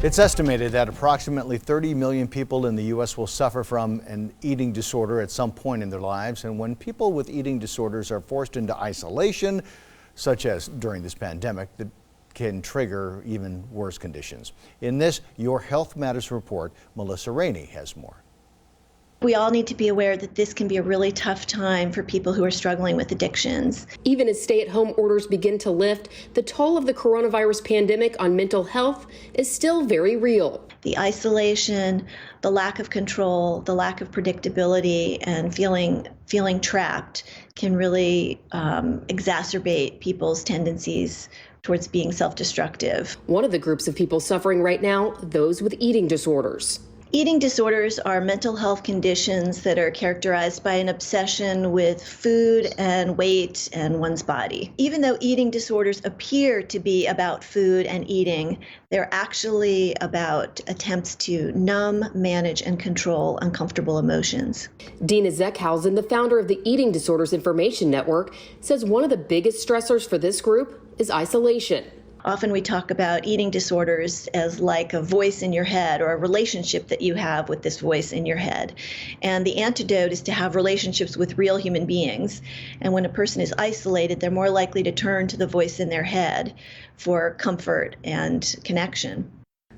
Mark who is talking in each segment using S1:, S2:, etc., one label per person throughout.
S1: It's estimated that approximately 30 million people in the U.S. will suffer from an eating disorder at some point in their lives. And when people with eating disorders are forced into isolation, such as during this pandemic, that can trigger even worse conditions. In this Your Health Matters report, Melissa Rainey has more.
S2: We all need to be aware that this can be a really tough time for people who are struggling with addictions.
S3: Even as stay-at-home orders begin to lift, the toll of the coronavirus pandemic on mental health is still very real.
S2: The isolation, the lack of control, the lack of predictability, and feeling trapped can really exacerbate people's tendencies towards being self-destructive.
S3: One of the groups of people suffering right now, those with eating disorders.
S2: Eating disorders are mental health conditions that are characterized by an obsession with food and weight and one's body. Even though eating disorders appear to be about food and eating, they're actually about attempts to numb, manage, and control uncomfortable emotions.
S3: Dina Zeckhausen, the founder of the Eating Disorders Information Network, says one of the biggest stressors for this group is isolation.
S2: Often we talk about eating disorders as like a voice in your head or a relationship that you have with this voice in your head. And the antidote is to have relationships with real human beings. And when a person is isolated, they're more likely to turn to the voice in their head for comfort and connection.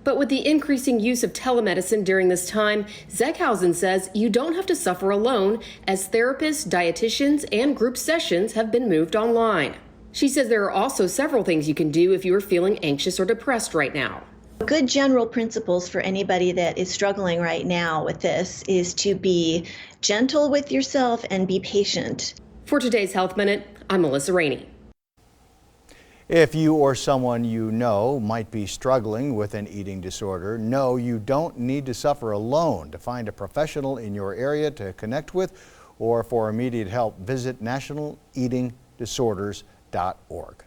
S3: But with the increasing use of telemedicine during this time, Zeckhausen says you don't have to suffer alone, as therapists, dietitians, and group sessions have been moved online. She says there are also several things you can do if you're feeling anxious or depressed right now.
S2: Good general principles for anybody that is struggling right now with this is to be gentle with yourself and be patient.
S3: For today's Health Minute, I'm Melissa Rainey.
S1: If you or someone you know might be struggling with an eating disorder, know you don't need to suffer alone. To find a professional in your area to connect with or for immediate help, visit nationaleatingdisorders.org.